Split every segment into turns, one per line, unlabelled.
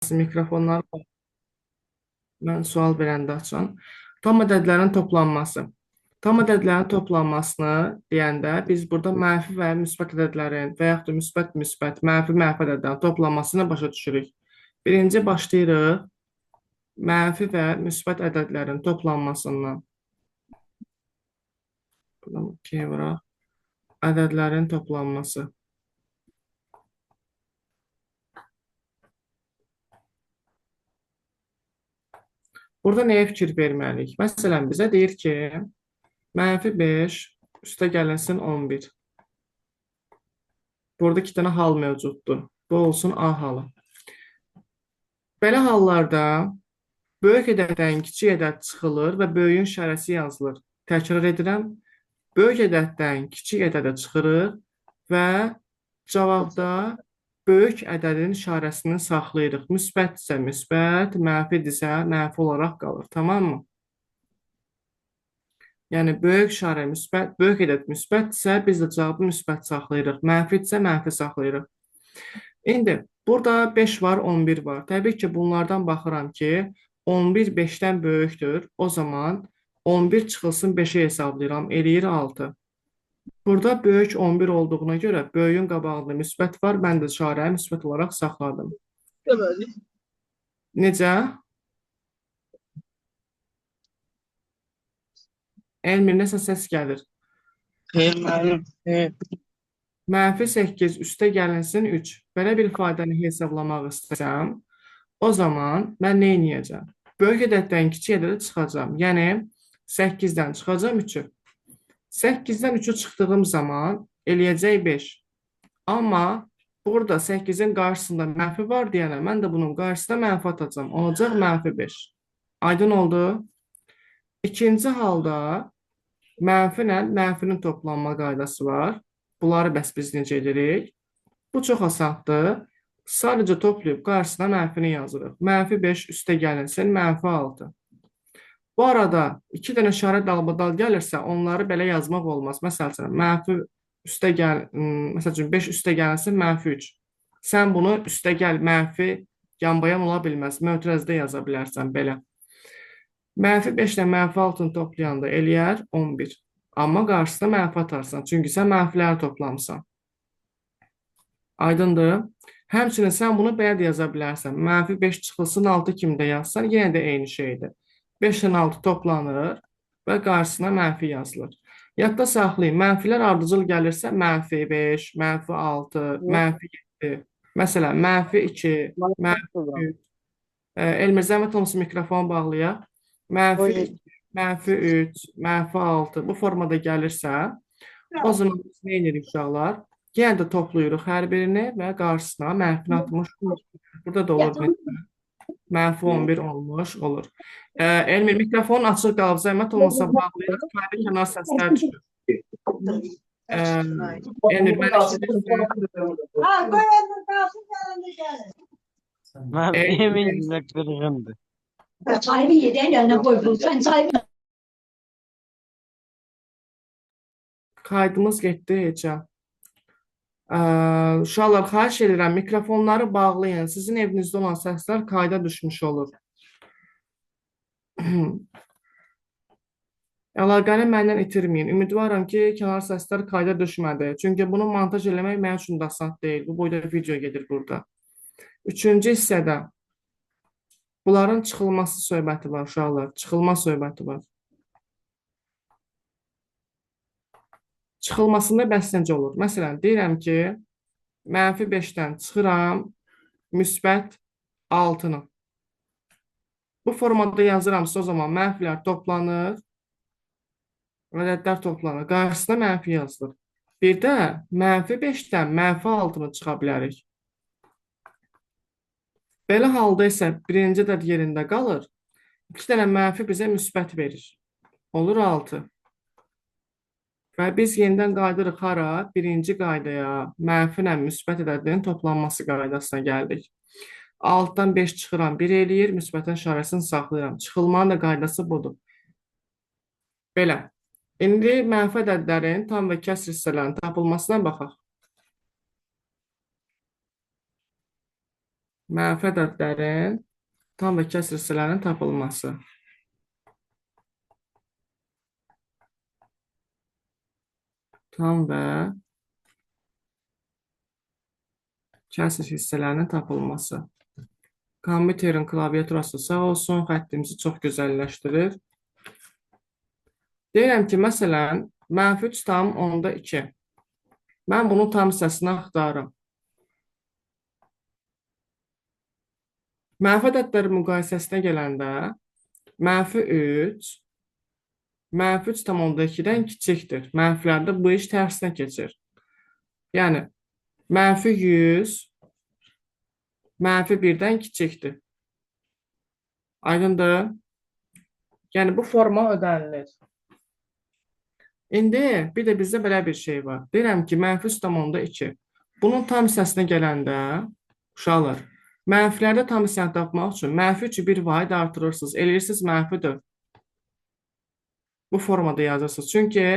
Hamısı mikrofonlar. Mən sual verəndə açan. Tam ədədlərin toplanması. Tam ədədlərin toplanmasını deyəndə biz burada mənfi və müsbət ədədlərin və yaxud da müsbət, mənfi ədədlərin toplanmasını başa düşürük. Birinci başlayırıq mənfi və müsbət ədədlərin toplanmasından. Buradan ikiyə vuraq. Ədədlərin toplanması. Burada nəyə fikir verməliyik? Məsələn, bizə deyir ki, mənfi 5 üstə gəlinsin 11. Burada iki dənə hal mövcuddur. Bu olsun A halı. Belə hallarda böyük ədəddən kiçik ədəd çıxılır və böyüyün işarəsi yazılır. Təkrar edirəm. Böyük ədəddən kiçik ədədə çıxırıq və cavabda böyük ədədin işarəsini saxlayırıq. Müsbətdirsə müsbət, mənfidirsə mənfi olaraq qalır. Tamam mı? Yəni böyük işarə müsbət, böyük ədəd müsbətdirsə biz də cavabı müsbət saxlayırıq. Mənfidirsə mənfi saxlayırıq. İndi burada 5 var, 11 var. Təbii ki, bunlardan baxıram ki, 11 5-dən böyükdür. O zaman 11 çıxılsın 5-ə hesablayıram. Eləyir 6. Burada böyük 11 olduğuna görə böyüyün qabağında müsbət var. Mən də işarəni müsbət olaraq saxladım.
Deməli,
Necə? Elmir, nəsə səs gəlir.
müəllim,
Mənfi 8 üstə gəlinsin 3. Belə bir ifadəni hesablamaq istəsəm, o zaman mən nə edəcəm? Böyük ədəddən kiçik ədədə çıxacam. Yəni 8-dən çıxacam 3-ü. 8-dən 3-ü çıxdığım zaman eləyəcək 5. Amma burada 8-in qarşısında mənfi var deyənə, mən də bunun qarşısına mənfi atacam. Olacaq mənfi 5. Aydın oldu. İkinci halda mənfi ilə mənfinin toplanma qaydası var. Bunları bəs biz necə edirik? Bu çox asandır. Sadəcə toplayıb qarşısına mənfini yazırıq. Mənfi 5 üstə gəlinsin, mənfi 6. Bu arada iki dənə işarə dalbadal gəlirsə, onları belə yazmaq olmaz. Məsələn, mənfi üstə gəl, məsəl üçün 5 üstə gəlinsin, mənfi 3. Sən bunu üstə gəl, mənfi yanbayan ola bilməz. Mötərizədə yaza bilərsən belə. Mənfi 5 ilə mənfi 6-nı toplayanda eləyər 11. Amma qarşısına mənfi atarsan. Çünki sən mənfiləri toplamısan. Aydındır. Həmçinin sən bunu belə də yaza bilərsən. Mənfi 5 çıxılsın 6 kimi də yazsan, yenə də eyni şeydir. 5 ilə 6 toplanır və qarşısına mənfi yazılır. Yadda saxlayın, mənfilər ardıcıl gəlirsə, mənfi 5, mənfi 6, mənfi 7. Məsələn, mənfi 2, mənfi 3. Elmir, zəhmət olmasa mikrofonu bağlayaq. Mənfi 2, mənfi 3, mənfi 6 bu formada gəlirsə, o zaman biz nə edirik uşaqlar? Yenə də toplayırıq hər birini və qarşısına mənfini atmış olur. Burada da olur. Mənfi 11 olmuş olur. Elmir, mikrofonun açıq qalıb, zəhmət olmasa bağlayaq. Kayda kənar səslər düşür. Elmir, mən eşidirsən.
Ben yemin yüzüne kırgındı.
Çayımı yediğin önüne koy. Sen çayımı.
Kaydımız getdi heçə. Uşaqlar, xahiş edirəm, mikrofonları bağlayın. Sizin evinizdə olan səslər kayda düşmüş olur. Əlaqəni məndən itirməyin. Ümidvaram ki, kənar səslər kayda düşmədi. Çünki bunu montaj eləmək mənim üçün də asan deyil. Bu boyda video gedir burada. Üçüncü hissədə bunların çıxılması söhbəti var uşaqlar. Çıxılma söhbəti var. Çıxılmasında bəs necə olur? Məsələn, deyirəm ki, mənfi 5-dən çıxıram, müsbət 6-nı. Bu formada yazıramsa o zaman mənfilər toplanır, ədədlər toplanır. Qarşısına mənfi yazılır. Bir də mənfi 5-dən mənfi 6-nı çıxa bilərik. Belə halda isə birinci ədəd yerində qalır. 2 dənə mənfi bizə müsbət verir. Olur 6. Və biz yenidən qaydırıq hara? Birinci qaydaya, mənfi ilə müsbət ədədlərin toplanması qaydasına gəldik. 6-dan 5 çıxıram, 1 eləyir, müsbətin işarəsini saxlayıram. Çıxılmanın da qaydası budur. Belə. İndi mənfi ədədlərin tam və kəsr hissələrinin tapılmasına baxaq. mənfi ədədlərin tam və kəsr hissələrinin tapılması. Tam və kəsr hissələrinin tapılması. Kompüterin klaviaturası sağ olsun, xəttimizi çox gözəlləşdirir. Deyirəm ki, məsələn, mənfi 3 tam onda 2. Mən bunun tam hissəsini axtarım. Mənfi ədədlərin müqayisəsinə gələndə, mənfi 3, mənfi 3 tam onda 2-dən kiçikdir. Mənfilərdə bu iş tərsinə keçir. Yəni, mənfi 100, mənfi 1-dən kiçikdir. Aydındır? Yəni, bu forma ödənilir. İndi bir də bizdə belə bir şey var. Deyirəm ki, mənfi 3,2. Bunun tam hissəsinə gələndə, uşaqlar, mənfilərdə tam hissəni tapmaq üçün mənfi 3-ü bir vahid artırırsınız. Eləyirsiniz mənfi 4. Bu formada yazırsınız. Çünki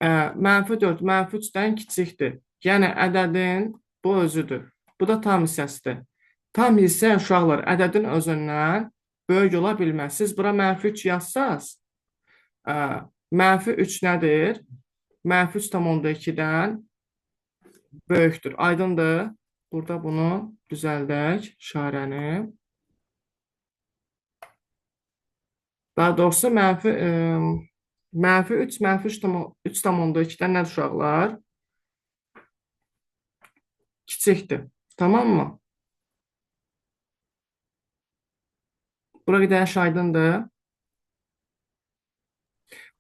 mənfi 4 mənfi 3-dən kiçikdir. Yəni, ədədin bu özüdür. Bu da tam hissəsidir. Tam hissə, uşaqlar, ədədin özündən böyük ola bilməz. Siz bura mənfi 3 yazsaz, mənfi 3 nədir? Mənfi 3,2-dən böyükdür. Aydındır. Burada bunu düzəldək, işarəni. Daha doğrusu, mənfi 3, mənfi 3,2-dən nədir uşaqlar? Kiçikdir. Tamam mı? Bura qədər aydındır.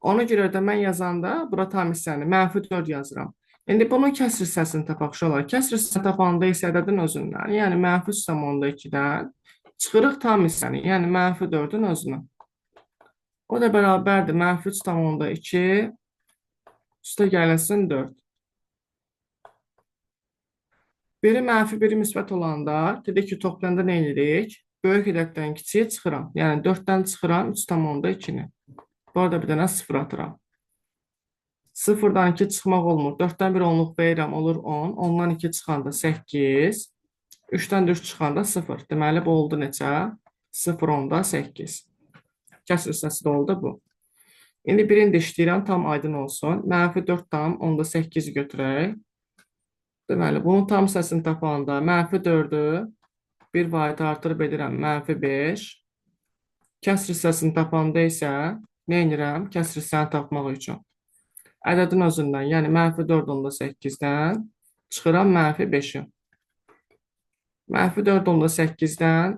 Ona görə də mən yazanda bura tam hissəni mənfi 4 yazıram. İndi bunun kəsr hissəsini tapaq uşaqlar. Kəsr hissəsini tapanda isə ədədin özündən, yəni mənfi 3,2-dən çıxırıq tam hissəni, yəni mənfi 4-ün özünü. O da bərabərdir mənfi 3,2 üstə gəlinsin 4. Biri mənfi, biri müsbət olanda dedik ki, toplayanda nə edirik? Böyük ədəddən kiçiyə çıxıram. Yəni 4-dən çıxıram 3,2-ni. Bu arada bir dənə 0 atıram. 0-dan 2 çıxmaq olmur. 4-dən 1 onluq verirəm, olur 10. 10-dan 2 çıxanda 8. 3-dən 4 çıxanda 0. Deməli, bu oldu neçə? 0, 10-da 8. Kəsr hissəsi də oldu bu. İndi birini də işləyirəm, tam aydın olsun. Mənfi 4 tam, 10-da 8 götürək. Deməli, bunun tam hissəsini tapanda mənfi 4-ü bir vahid artırıb edirəm, mənfi 5. Kəsr hissəsini tapanda isə nə edirəm? Kəsr hissəni tapmaq üçün. Ədədin özündən, yəni mənfi 4 onda 8-dən çıxıram mənfi 5-i. Mənfi 4 onda 8-dən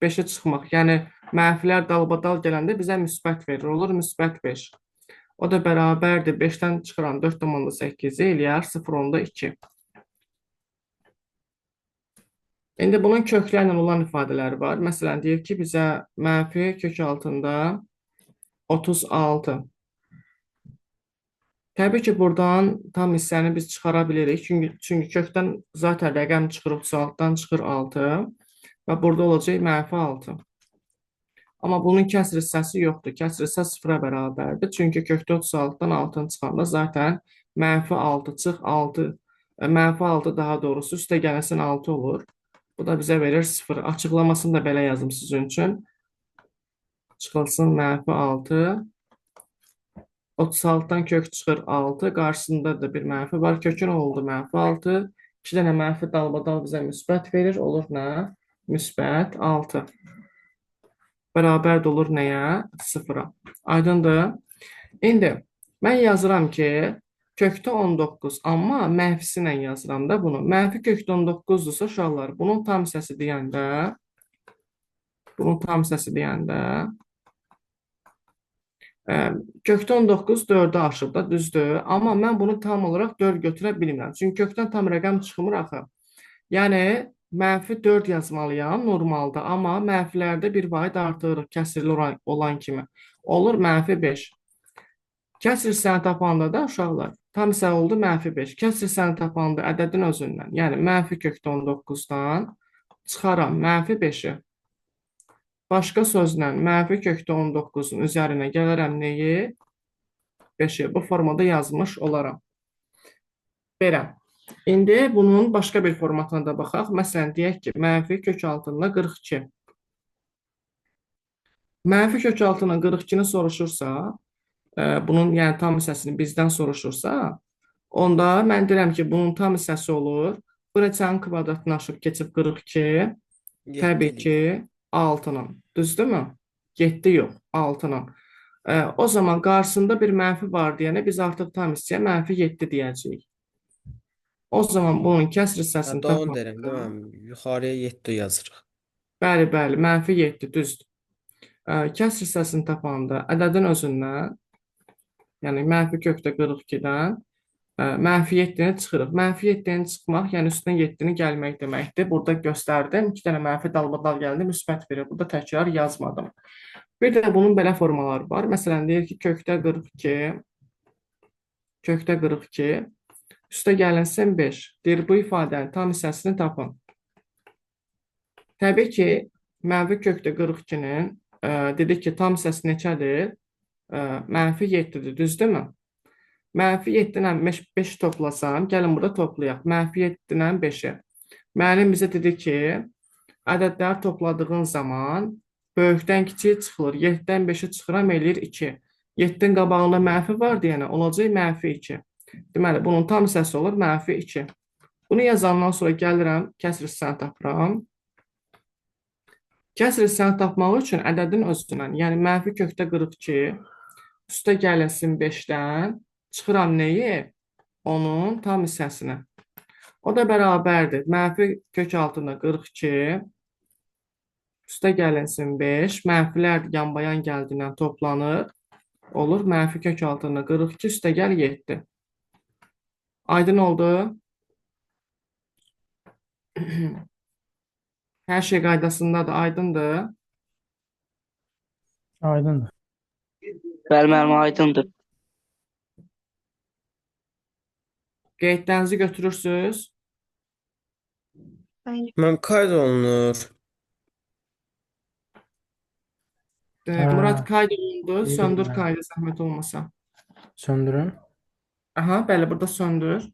5-ə çıxmaq. Yəni, mənfilər dalbadal gələndə bizə müsbət verir. Olur müsbət 5. O da bərabərdir. 5-dən çıxıram 4 onda 8-i eləyər 0 onda 2. İndi bunun köklərlə olan ifadələri var. Məsələn, deyir ki, bizə mənfi kök altında 36. Təbii ki, buradan tam hissəni biz çıxara bilirik. Çünki kökdən zaten rəqəm çıxır 36-dan çıxır 6 və burada olacaq mənfi 6. Amma bunun kəsr hissəsi yoxdur. Kəsr hissə 0-a bərabərdir. Çünki kökdə 36-dan 6-nı çıxanda zaten mənfi 6 çıx 6. Mənfi 6 daha doğrusu üstə gəlsin 6 olur. Bu da bizə verir 0. Açıqlamasını da belə yazdım sizin üçün. Çıxılsın mənfi 6. 36-dan kök çıxır 6. Qarşısında da bir mənfi var. Kökün oldu mənfi 6. 2 dənə mənfi dalbadal bizə müsbət verir. Olur nə? Müsbət 6. Bərabər də olur nəyə? 0-a. Aydındır. İndi mən yazıram ki, kökdə 19, amma mənfisi ilə yazıram da bunu. Mənfi kökdə 19-dursa uşaqlar, bunun tam hissəsi deyəndə, kökdə 19 4-ə aşıb da, düzdür. Amma mən bunu tam olaraq 4 götürə bilmirəm. Çünki kökdən tam rəqəm çıxmır axı. Yəni, mənfi 4 yazmalıyam normalda, amma mənfilərdə bir vahid artırırıq kəsirli olan kimi. Olur mənfi 5. Kəsr hissəni tapanda da uşaqlar, tam hissə oldu mənfi 5. Kəsr hissəni tapanda ədədin özündən, yəni mənfi kökdə 19-dan çıxaram mənfi 5-i. Başqa sözlə, mənfi kökdə 19-un üzərinə gələrəm neyi? 5-i. Bu formada yazmış olaram. Belə. İndi bunun başqa bir formatına da baxaq. Məsələn, deyək ki, mənfi kök altında 42. Mənfi kök altında 42-ni soruşursa, bunun yəni tam hissəsini bizdən soruşursa, onda mən deyirəm ki, bunun tam hissəsi olur. Bu neçənin kvadratını aşıb keçib 42, təbii ki,
7'dir.
6-nın. Düzdürmü? 7 yox, 6-nın. O zaman qarşısında bir mənfi var deyənə biz artıq tam hissəyə mənfi 7 deyəcəyik. O zaman bunun kəsr hissəsini
Hatta onu
tapmaq.
derim değil mi? Yukarıya 7 yazırıq.
Bəli, bəli, mənfi 7 düzdür. Kəsr hissəsini tapanda ədədin özündən, yəni mənfi kökdə 42-dən mənfi 7-ni çıxırıq. Mənfi 7-ni çıxmaq, yəni üstünə 7-ni gəlmək deməkdir. Burada göstərdim. 2 dənə mənfi dalbadal gəldi, müsbət verir. Burada təkrar yazmadım. Bir də bunun belə formaları var. Məsələn, deyir ki, kökdə 42, üstə gəlinsin 5. Deyir, bu ifadənin tam hissəsini tapın. Təbii ki, mənfi kökdə 42-nin dedik ki, tam hissəsi neçədir? Mənfi 7-dir, düzdürmü? Mənfi 7 ilə 5 toplasam, gəlin burada toplayaq. Mənfi 7 ilə 5-i. Müəllim bizə dedi ki, ədədləri topladığın zaman böyükdən kiçik çıxılır. 7-dən 5-i çıxıram, eləyir 2. 7-nin qabağında mənfi var deyənə, olacaq mənfi 2. Deməli, bunun tam hissəsi olur mənfi 2. Bunu yazandan sonra gəlirəm, kəsr hissəni tapıram. Kəsr hissəni tapmaq üçün ədədin özündən, yəni mənfi kökdə 42, üstə gəlinsin 5-dən, çıxıram nəyi? Onun tam hissəsini. O da bərabərdir. Mənfi kök altında 42, üstə gəlinsin 5, mənfilər yanbayan gəldiyindən toplanır. Olur, mənfi kök altında 42, üstə gəl 7. Aydın oldu? Hər şey qaydasındadır, aydındır.
Aydındır.
Bəli, müəllim, aydındır.
Qeydlərinizi götürürsünüz.
Mən kayd olunur.
Murad kayd olundu.
İyi
Söndür
günler.
kaydı zəhmət olmasa.
Söndürün.
Aha, bəli, burada söndür.